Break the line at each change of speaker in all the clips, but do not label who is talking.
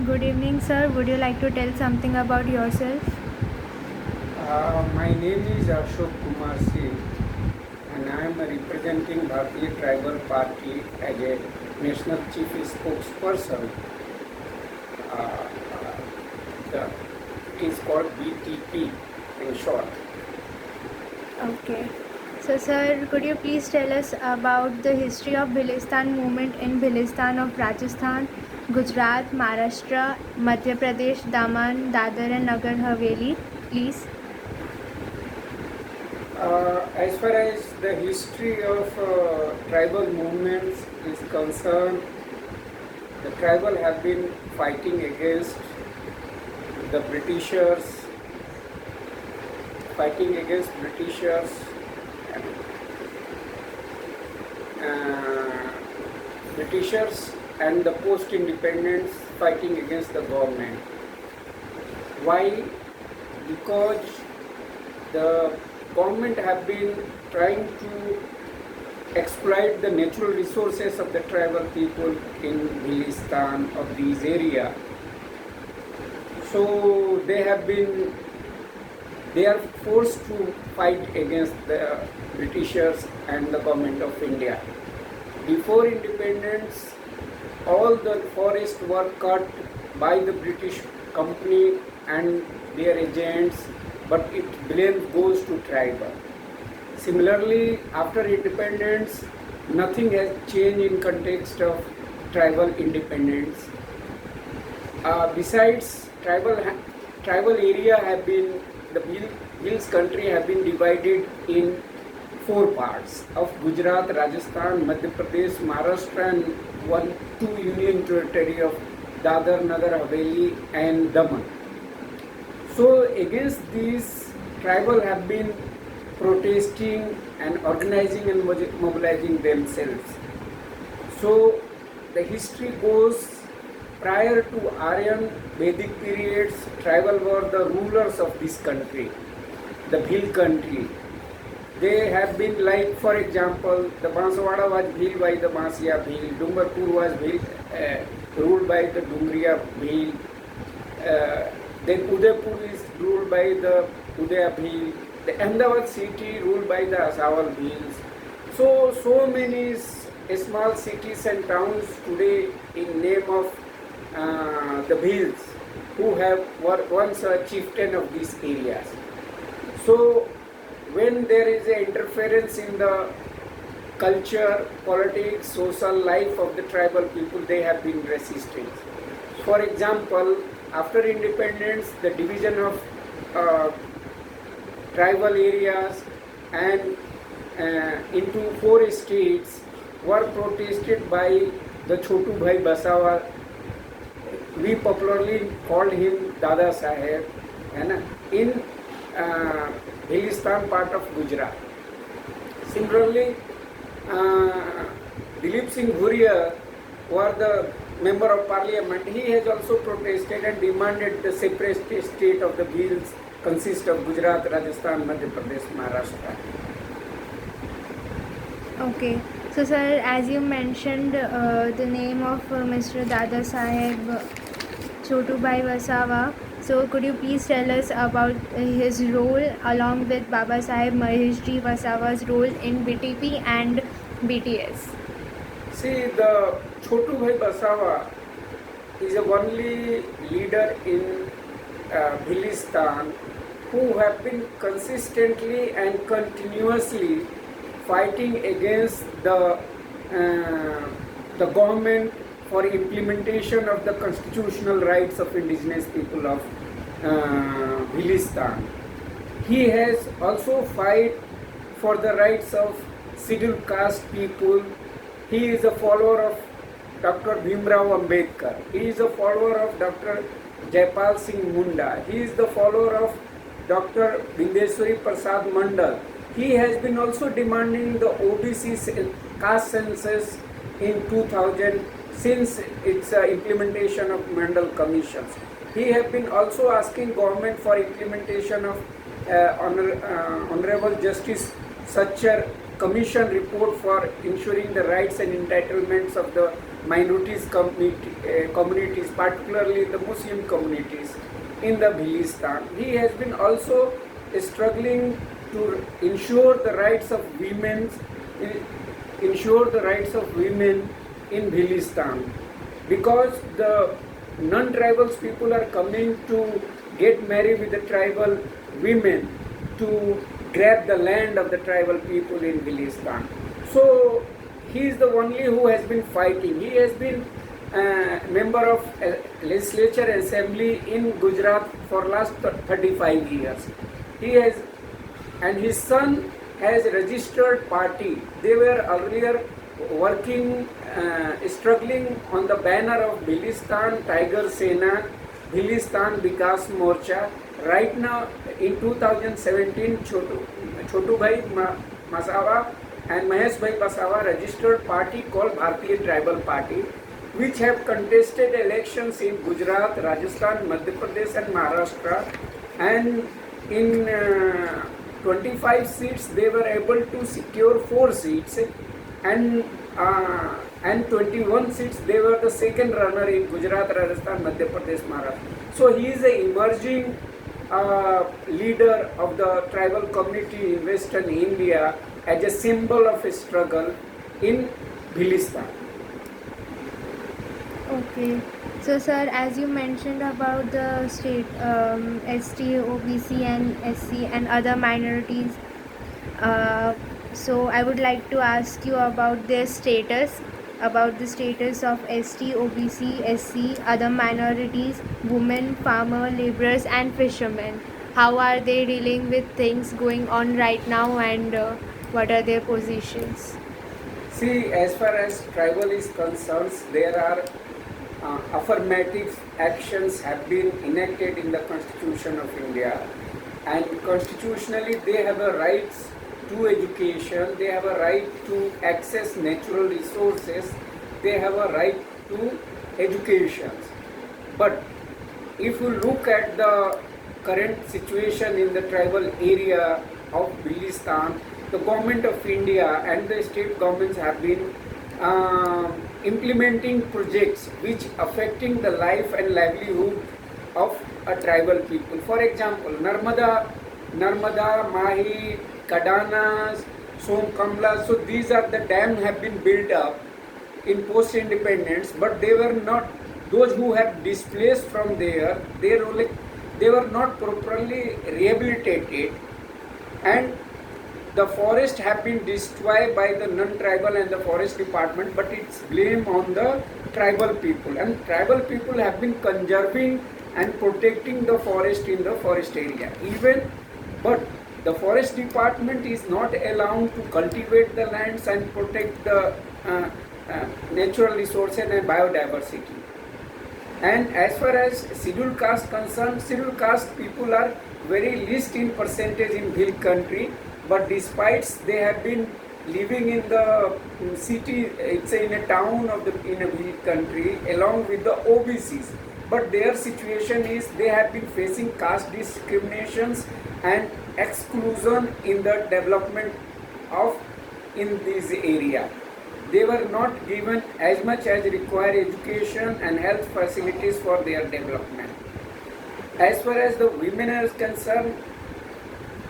Good evening, sir. Would you like to tell something about yourself?
My name is Ashok Kumar Singh, and I am representing Bharatiya Tribal Party as a national chief spokesperson. Uh, the, it is called BTP in short.
Okay. So, sir, could you please tell us about the history of Bhilistan movement in Bhilistan of Rajasthan, Gujarat, Maharashtra, Madhya Pradesh, Daman, Dadar and Nagar Haveli, please?
As far as the history of tribal movements is concerned, the tribal have been fighting against the Britishers, uh, Britishers and the post-independence fighting against the government. Why? Because the government have been trying to exploit the natural resources of the tribal people in Bhilistan of these area. So they are forced to fight against the Britishers and the government of India. Before independence, all the forests were cut by the British company and their agents, but it blame goes to tribal. Similarly, after independence, nothing has changed in context of tribal independence. Besides, tribal area have been the Hills country have been divided in four parts of Gujarat, Rajasthan, Madhya Pradesh, Maharashtra, and two union territory of Dadar, Nagar Haveli, and Daman. So against these, tribal have been protesting and organizing and mobilizing themselves. So the history goes prior to Aryan Vedic periods, tribal were the rulers of this country, the Bhil country. They have been like, for example, the Banswada was Bhil by the Bansiya Bhil, Dungarpur was ruled by the Dungriya Bhil, then Udaipur is ruled by the Udaya Bhil, the Ahmedabad city ruled by the Asawal Bhils. So many small cities and towns today in name of the Bhils who were once a chieftain of these areas. So when there is an interference in the culture, politics, social life of the tribal people, they have been resisting. For example, after independence, the division of tribal areas and into four states were protested by the Chotu Bhai Basawa. We popularly called him Dada Saheb, in Bhilistan part of Gujarat. Similarly, Dilip Singh Bhuria was the member of parliament. He has also protested and demanded the separate state of the Bhils consist of Gujarat, Rajasthan, Madhya Pradesh, Maharashtra.
Okay. So, sir, as you mentioned the name of Mr. Dada Saheb Chotubai Vasawa, so could you please tell us about his role along with Baba Saheb Maheshji Vasawa's role in BTP and BTS?
See, the Chotu Bhai Basawa is the only leader in Bhilistan who have been consistently and continuously fighting against the government for implementation of the constitutional rights of indigenous people of Bhilistan. He has also fight for the rights of scheduled caste people. He is a follower of Dr. Bhimrao Ambedkar. He is a follower of Dr. Jaipal Singh Munda. He is the follower of Dr. Bindeswari Prasad Mandal. He has been also demanding the OBC caste census in 2000 since its implementation of Mandal commissions. He has been also asking government for implementation of Honorable Justice Sachar Commission report for ensuring the rights and entitlements of the communities, particularly the Muslim communities in the Bhilistan. He has been also struggling to ensure the rights of women, in Bhilistan, because the non-tribal people are coming to get married with the tribal women to grab the land of the tribal people in Bhilistan. So he is the only who has been fighting. He has been member of legislature assembly in Gujarat for last 35 years. He has, and his son has registered party. They were earlier working, struggling on the banner of Bhilistan Tiger Sena, Bhilistan Vikas Morcha. Right now, in 2017, Chotu Bhai Masawa and Mahesh Bhai Basawa registered party called Bharatiya Tribal Party, which have contested elections in Gujarat, Rajasthan, Madhya Pradesh and Maharashtra, and in 25 seats they were able to secure 4 seats, and 21 seats they were the second runner in Gujarat, Rajasthan, Madhya Pradesh, Maharashtra. So he is an emerging leader of the tribal community in Western India as a symbol of a struggle in Bhilistan.
Okay. So, sir, as you mentioned about the state ST, OBC, and SC, and other minorities, so I would like to ask you about their status, about the status of ST, OBC, SC, other minorities, women, farmer, laborers, and fishermen. How are they dealing with things going on right now, and what are their positions?
See, as far as tribal is concerned, there are affirmative actions have been enacted in the Constitution of India, and constitutionally they have a right to education, they have a right to access natural resources, they have a right to education. But if you look at the current situation in the tribal area of Bhilistan, the government of India and the state governments have been implementing projects which affecting the life and livelihood of a tribal people. For example, Narmada, Mahi, Kadanas, Som Kamla, so these are the dams have been built up in post-independence, but they were not, those who have displaced from there, they were not properly rehabilitated, and the forest have been destroyed by the non-tribal and the forest department, but it's blame on the tribal people, and tribal people have been conserving and protecting the forest in the forest area. But the forest department is not allowed to cultivate the lands and protect the natural resources and biodiversity. And as far as scheduled caste concerned, scheduled caste people are very least in percentage in Bhil country, but despite they have been living in the city, it's in a town of in a Bhil country along with the OBCs, but their situation is they have been facing caste discriminations and exclusion in the development of in this area. They were not given as much as required education and health facilities for their development. As far as the women are concerned,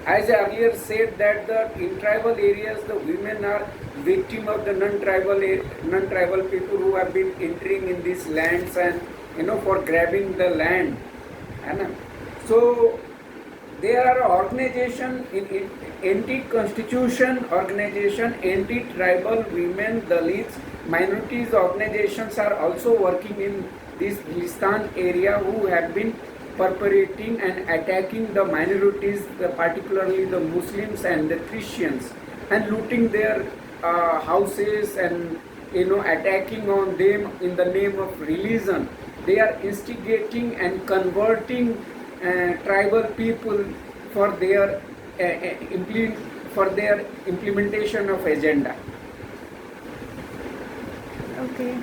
as I earlier said that in tribal areas the women are victim of the non-tribal people who have been entering in these lands and for grabbing the land. So there are organization in anti-constitution organization, anti-tribal women, Dalits, minorities organizations are also working in this Bhilistan area who have been perpetrating and attacking the minorities, particularly the Muslims and the Christians, and looting their houses and attacking on them in the name of religion. They are instigating and converting tribal people for their implementation of agenda.
Okay.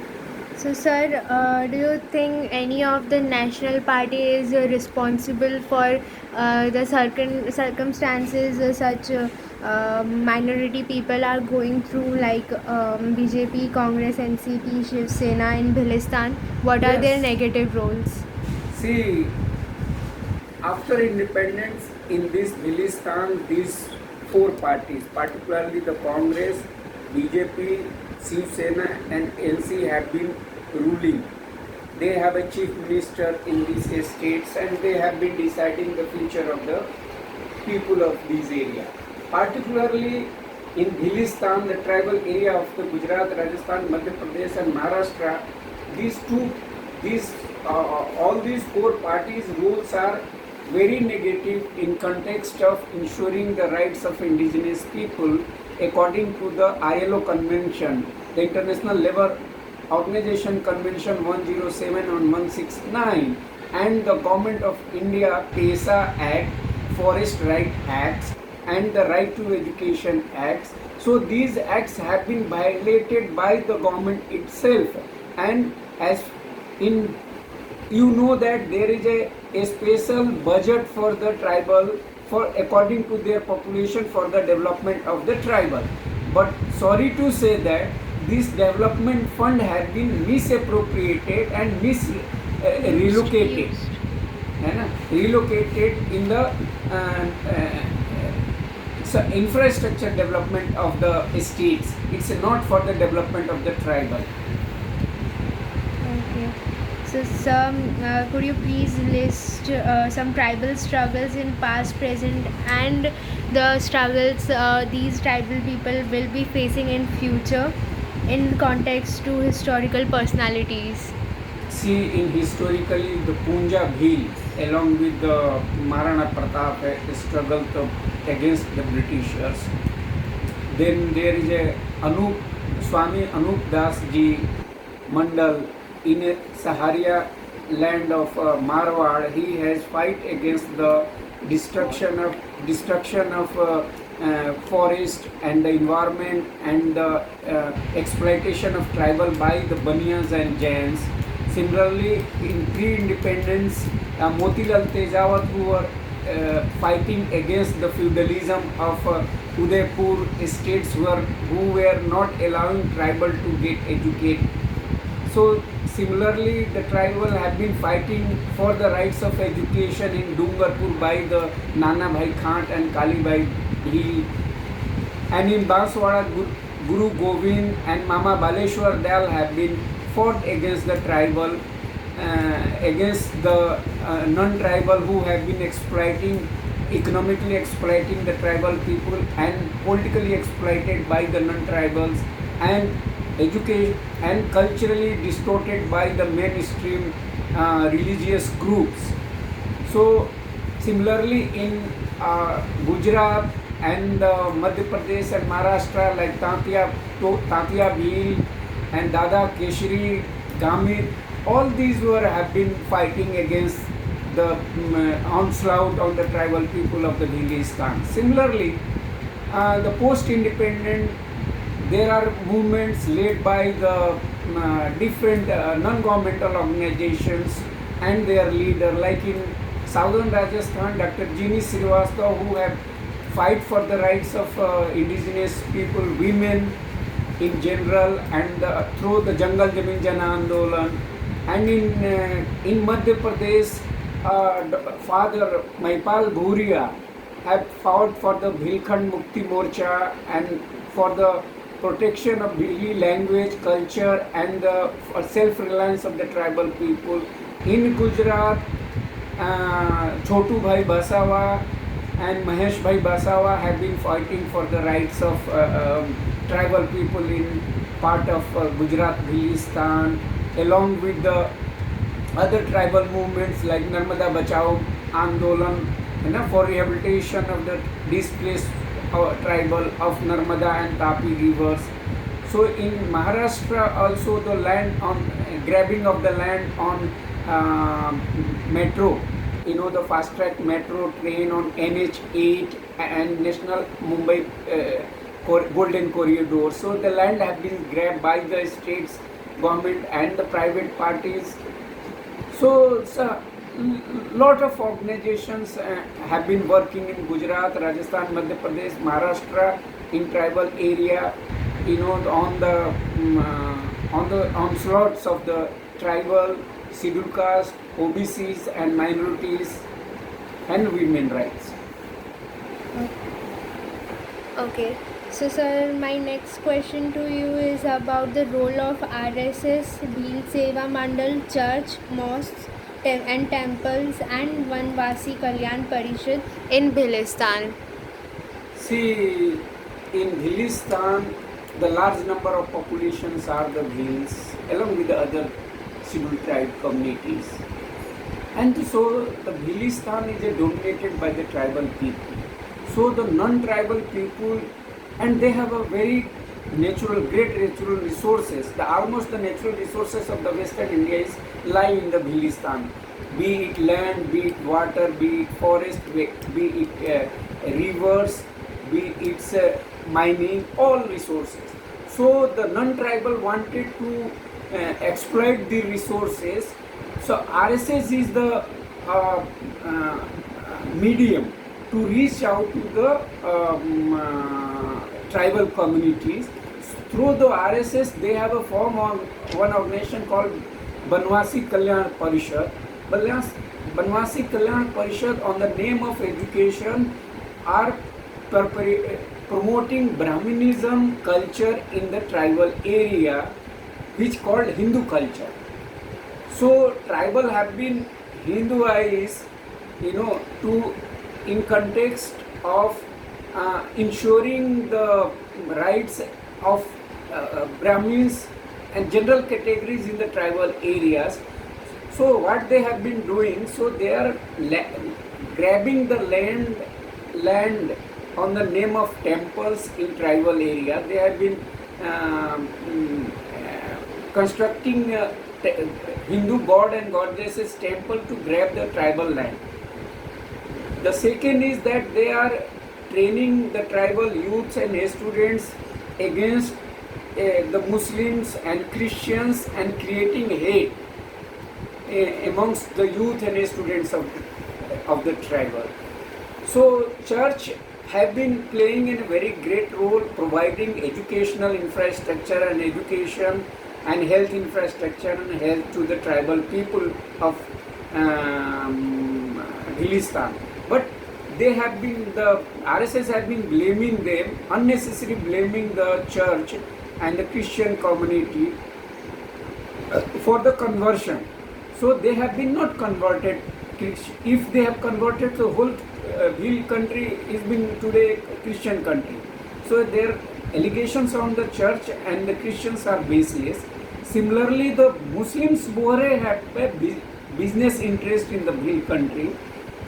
So, sir, do you think any of the national party is responsible for the circumstances such minority people are going through, like BJP, Congress, NCP, Shiv Sena in Bhilistan? What are their
Yes.
negative roles?
See, after independence in this Bhilistan, these four parties, particularly the Congress, BJP, Shiv Sena, and NC, have been ruling. They have a chief minister in these states, and they have been deciding the future of the people of these areas. Particularly in Bhilistan, the tribal area of the Gujarat, Rajasthan, Madhya Pradesh, and Maharashtra, all these four parties' rules are very negative in context of ensuring the rights of indigenous people according to the ILO Convention, the International Labour Organization Convention 107 on 169, and the Government of India PESA Act, Forest Right Acts, and the Right to Education Acts. So these acts have been violated by the government itself, and as in you know that there is a special budget for the tribal for according to their population for the development of the tribal. But sorry to say that this development fund has been misappropriated and relocated. है ना, relocated in the infrastructure development of the states. It's not for the development of the tribal.
Okay. So, could you please list some tribal struggles in past, present, and the struggles these tribal people will be facing in future in context to historical personalities?
See, in historically the Punjab Hill, along with the Maharana Pratap, struggled against the Britishers. Then there is a Swami Anup Das Ji Mandal in a Saharia land of Marwar. He has fight against the destruction of forest and the environment and the exploitation of tribal by the Baniyas and Jains. Similarly, in pre-independence, Motilal Tejawat, who were fighting against the feudalism of Udaipur states, who were not allowing tribal to get educated. So similarly, the tribal have been fighting for the rights of education in Dungarpur by the Nana Bhai Khant and Kali Bhai Bhil. And in Banswara, Guru Govind and Mama Baleshwar Dal have been fought against the tribal, against the non-tribal who have been economically exploiting the tribal people and politically exploited by the non-tribals, and educated and culturally distorted by the mainstream religious groups. So similarly in Gujarat and Madhya Pradesh and Maharashtra, like Tantia Bhil and Dada Keshri, Gamit, all these have been fighting against the onslaught on the tribal people of the Bhilistan. Similarly, the post-independent, there are movements led by the different non-governmental organizations and their leader, like in southern Rajasthan, Dr. Jini Srivastava, who have fight for the rights of indigenous people, women in general, and through the Jangal Jamin Jana Andolan. And in Madhya Pradesh, Father Maipal Bhuria have fought for the Bhilkhand Mukti Morcha and for the protection of Bhili language, culture, and the self-reliance of the tribal people. In Gujarat, Chotu Bhai Basawa and Mahesh Bhai Basawa have been fighting for the rights of tribal people in part of Gujarat, Bhilistan, along with the other tribal movements like Narmada Bachao Andolan, for rehabilitation of the displaced tribal of Narmada and Tapi rivers. So in Maharashtra also the land on grabbing of the land on metro, the fast track metro train on NH8 and National Mumbai Golden Corridor. So the land have been grabbed by the states government and the private parties. So it's a lot of organizations have been working in Gujarat, Rajasthan, Madhya Pradesh, Maharashtra in tribal area, on the onslaughts of the tribal, scheduled caste, OBCs and minorities and women rights.
Okay. So, sir, my next question to you is about the role of RSS, Bhil Seva Mandal, church, mosques, and temples, and Vanvasi Kalyan Parishad in Bhilistan.
See, in Bhilistan, the large number of populations are the Bhils, along with the other scheduled tribe communities. And so the Bhilistan is dominated by the tribal people. So the non-tribal people, and they have a very great natural resources. Almost the natural resources of the Western India lie in the Bhilistan. Be it land, be it water, be it forest, be it rivers, be it mining, all resources. So the non-tribal wanted to exploit the resources. So RSS is the medium to reach out to the tribal communities. Through the RSS, they have a form of one organization called Banwasi Kalyan Parishad. Banwasi Kalyan Parishad, on the name of education, are promoting Brahminism culture in the tribal area, which called Hindu culture. So tribal have been Hinduized, to in context of ensuring the rights of Brahmins and general categories in the tribal areas. So what they have been doing, so they are grabbing the land on the name of temples in tribal area. They have been constructing Hindu god and goddesses temple to grab the tribal land. The second is that they are training the tribal youths and students against the Muslims and Christians and creating hate amongst the youth and students of the tribal. So church have been playing a very great role providing educational infrastructure and education and health infrastructure and health to the tribal people of Bhilistan. But they have been, the RSS have been blaming them, unnecessarily blaming the church and the Christian community for the conversion. So they have been not converted. If they have converted, the whole Bhil country is been today Christian country. So their allegations on the church and the Christians are baseless. Similarly, the Muslims Bohre have a business interest in the Bhil country.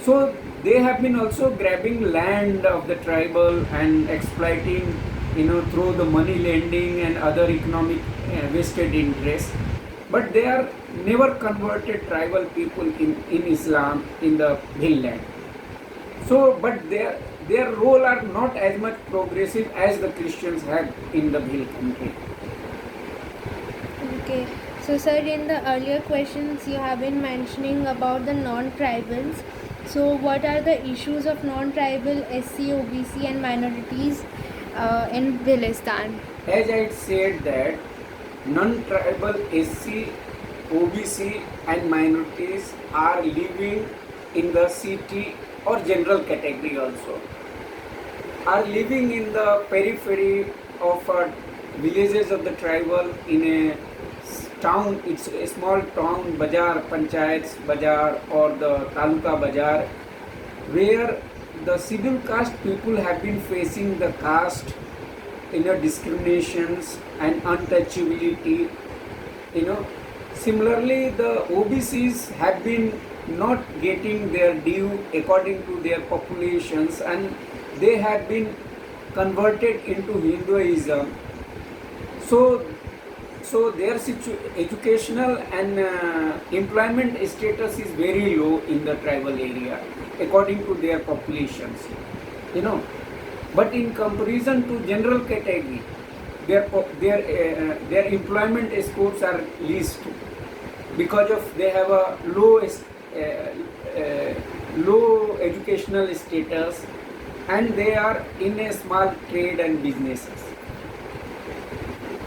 So they have been also grabbing land of the tribal and exploiting, through the money lending and other economic vested interests. But they are never converted tribal people in Islam in the Bhil land. So, but their role are not as much progressive as the Christians have in the Bhil country.
Okay. So, sir, in the earlier questions you have been mentioning about the non-tribals. So, what are the issues of non-tribal SC, OBC and minorities in Bhilistan?
As I said that non-tribal SC, OBC and minorities are living in the city or general category also, are living in the periphery of villages of the tribal in a town. It's a small town, bazaar, panchayats bazaar or the taluka bazaar, where the scheduled caste people have been facing the caste discriminations and untouchability. Similarly, the OBCs have been not getting their due according to their populations, and they have been converted into Hinduism. So their educational and employment status is very low in the tribal area according to their populations. But in comparison to general category, their employment scores are least because of they have a low educational status, and they are in a small trade and businesses.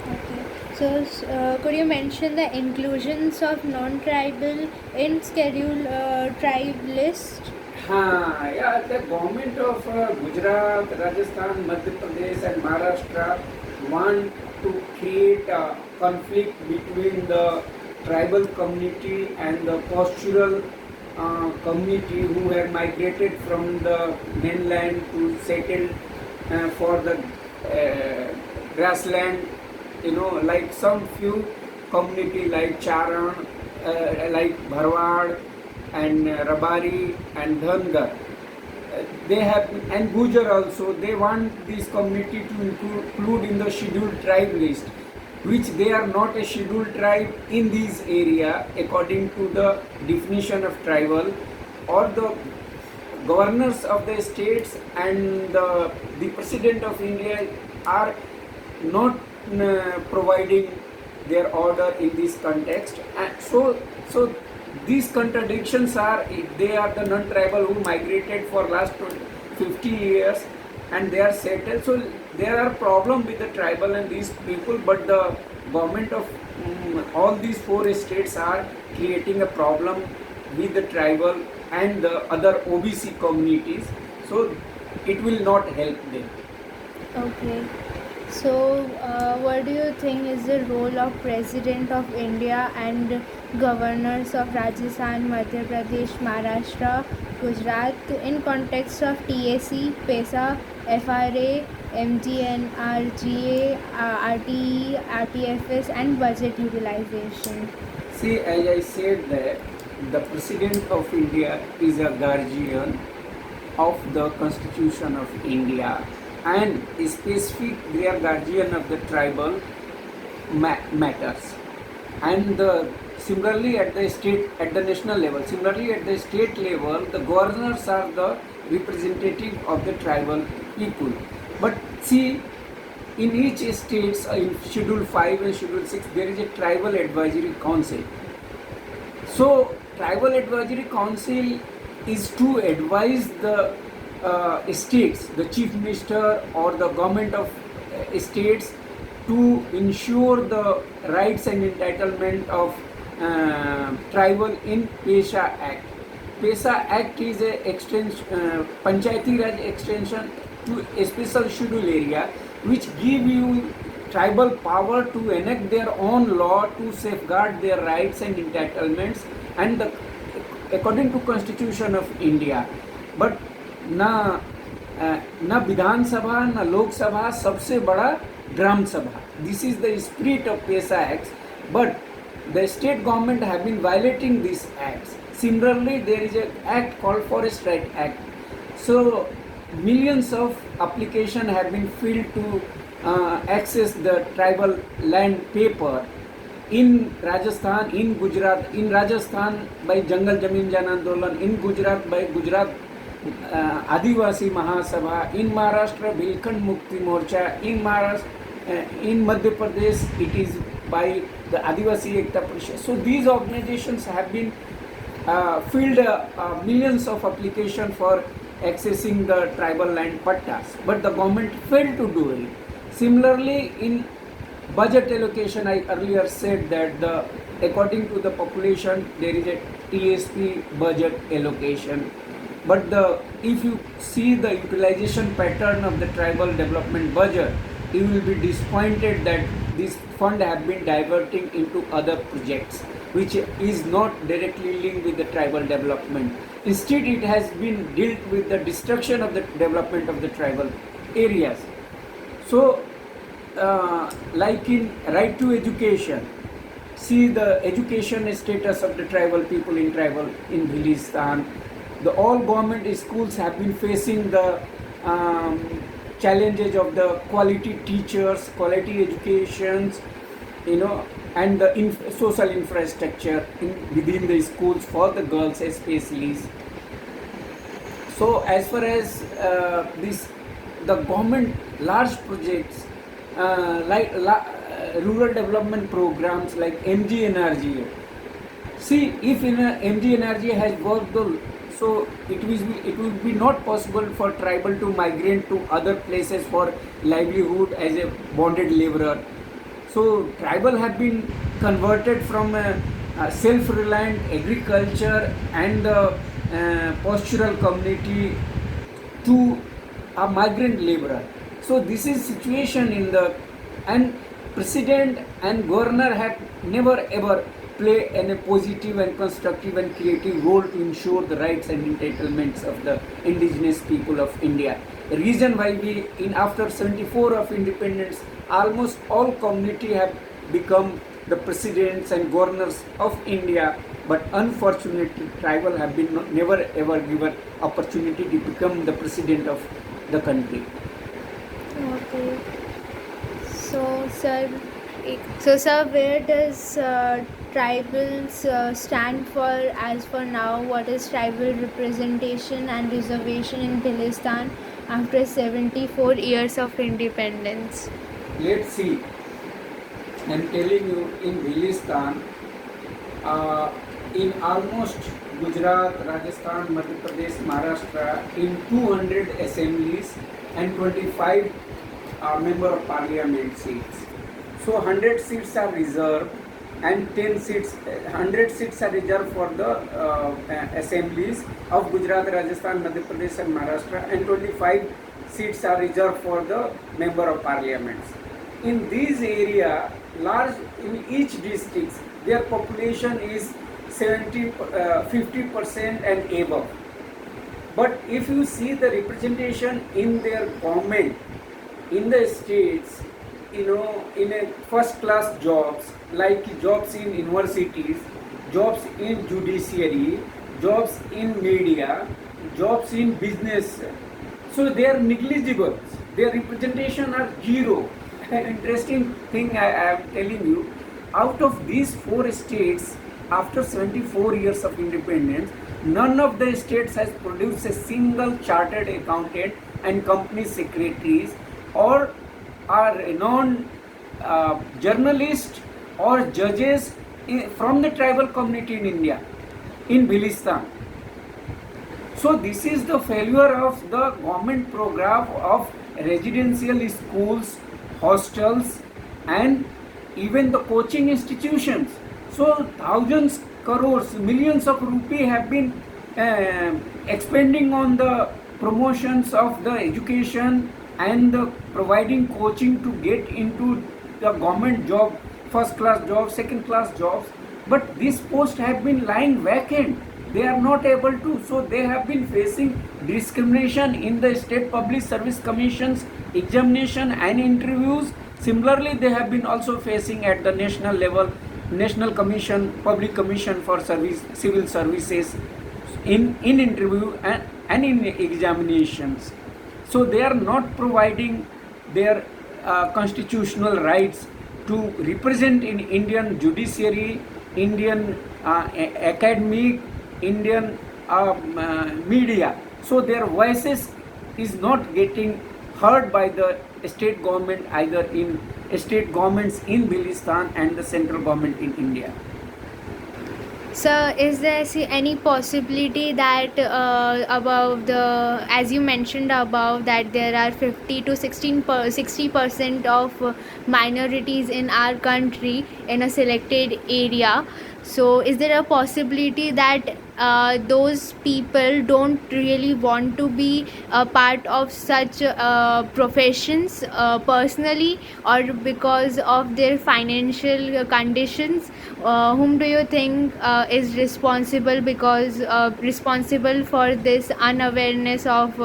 Okay. So, could you mention the inclusions of non-tribal in schedule tribe list?
Yeah, the government of Gujarat, Rajasthan, Madhya Pradesh, and Maharashtra want to create a conflict between the tribal community and the postural community who have migrated from the mainland to settle for the grassland. Like some few community like Charan, like Bharwad and Rabari and Dhangar. They have, and Gujar also, they want this community to include in the scheduled tribe list, which they are not a scheduled tribe in this area according to the definition of tribal, or the governors of the states and the president of India are not providing their order in this context. And so these contradictions are, they are the non-tribal who migrated for last 50 years and they are settled. So there are problems with the tribal and these people, but the government of all these four states are creating a problem with the tribal and the other OBC communities. So it will not help them.
Okay. So, what do you think is the role of President of India and governors of Rajasthan, Madhya Pradesh, Maharashtra, Gujarat in context of TAC, PESA, FRA, MGNRGA, RTE, RTFS and budget utilization?
See, as I said that the President of India is a guardian of the Constitution of India, and specific they are guardian of the tribal matters. And similarly at the national level, similarly at the state level, the governors are the representative of the tribal people. But see, in each state, in Schedule 5 and Schedule 6, there is a Tribal Advisory Council. So, Tribal Advisory Council is to advise the states, the Chief Minister or the government of states, to ensure the rights and entitlement of tribal in PESA Act. PESA Act is a Panchayati Raj extension to a special schedule area, which give you tribal power to enact their own law to safeguard their rights and entitlements, and according to Constitution of India. But न विधान सभा न लोक सभा, सबसे बड़ा ग्राम सभा. This is the spirit of PESA Acts, but the state government have been violating these acts. Similarly, there is an act called Forest Right Act. So millions of applications have been filled to access the tribal land paper in Rajasthan, in Gujarat. In Rajasthan by Jangal Jameen Jan Andolan, in Gujarat by Gujarat Adivasi Mahasabha, in Maharashtra Bhilkhand Mukti Morcha, in Madhya Pradesh it is by the Adivasi Ekta Parishad. So these organizations have been filled millions of applications for accessing the tribal land pattas, but the government failed to do it. Similarly, in budget allocation, I earlier said that according to the population there is a TSP budget allocation. But if you see the utilization pattern of the tribal development budget, you will be disappointed that this fund have been diverting into other projects, which is not directly linked with the tribal development. Instead, it has been dealt with the destruction of the development of the tribal areas. So, like in right to education, see the education status of the tribal people in Bhilistan. All government schools have been facing the challenges of the quality teachers, quality educations, and the social infrastructure within the schools for the girls especially. So as far as the government large projects rural development programs like MGNRGA. See, if in a MGNRGA has worked, so it will be not possible for tribal to migrate to other places for livelihood as a bonded laborer. So tribal have been converted from a self-reliant agriculture and the postural community to a migrant laborer. So this is situation in the, and president and governor have never ever play a positive and constructive and creative role to ensure the rights and entitlements of the indigenous people of India. The reason why we in after 74 of independence, almost all community have become the presidents and governors of India, but unfortunately tribal have been never ever given opportunity to become the president of the country.
Okay. So, sir, where does tribals stand for as for now? What is tribal representation and reservation in Bhilistan after 74 years of independence?
Let's see. I'm telling you, in Bhilistan, in almost Gujarat, Rajasthan, Madhya Pradesh, Maharashtra, in 200 assemblies and 25 member of parliament seats. So 100 seats are reserved and 100 seats are reserved for the assemblies of Gujarat, Rajasthan, Madhya Pradesh and Maharashtra, and 25 seats are reserved for the member of parliaments. In these area, large in each district, their population is 50% and above. But if you see the representation in their government, in the states, in a first class jobs, like jobs in universities, jobs in judiciary, jobs in media, jobs in business, so they are negligible. Their representation are zero. Interesting thing I am telling you, out of these 4 states, after 74 years of independence, none of the states has produced a single chartered accountant and company secretaries or are renowned journalists or judges from the tribal community in India, in Bhilistan. So this is the failure of the government program of residential schools, hostels and even the coaching institutions. So thousands, crores, millions of rupee have been expending on the promotions of the education and providing coaching to get into the government job, first class jobs, second class jobs, but these posts have been lying vacant. They are not able to, so they have been facing discrimination in the state public service commissions examination and interviews. Similarly, they have been also facing at the national level, national commission, public commission for service, civil services in interview and in examinations. So they are not providing their constitutional rights to represent in Indian judiciary, Indian academic, Indian media. So their voices is not getting heard by the state government, either in state governments in Bhilistan and the central government in India.
So, is there any possibility that above the, as you mentioned above, that there are 50 to 60% of minorities in our country in a selected area? So, is there a possibility that those people don't really want to be a part of such professions personally, or because of their financial conditions? Whom do you think is responsible responsible for this unawareness of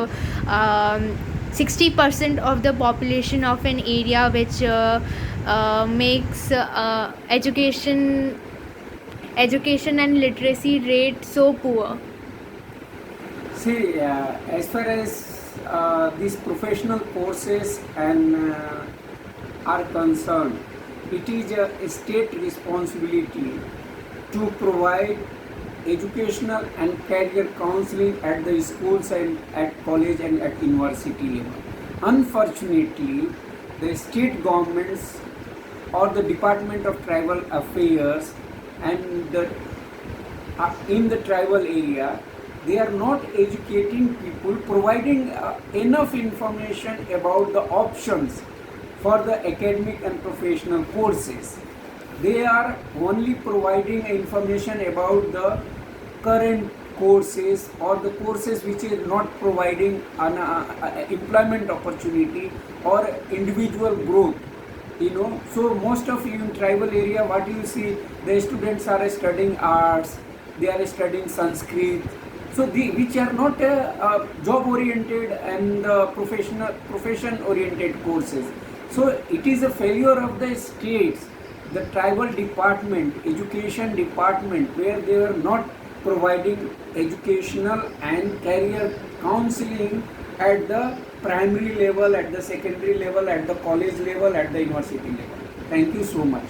60% of the population of an area, which makes education and literacy rate so poor?
See, as far as these professional courses and are concerned, it is a state responsibility to provide educational and career counseling at the schools and at college and at university level. Unfortunately, the state governments or the Department of Tribal Affairs and in the tribal area, they are not educating people, providing enough information about the options for the academic and professional courses. They are only providing information about the current courses or the courses which are not providing an employment opportunity or individual growth. So most of you in tribal area, what you see, the students are studying arts, they are studying Sanskrit, so which are not job oriented and profession oriented courses. So it is a failure of the states, the tribal department, education department, where they are not providing educational and career counseling at the primary level, at the secondary level, at the college level, at the university level. Thank you so much.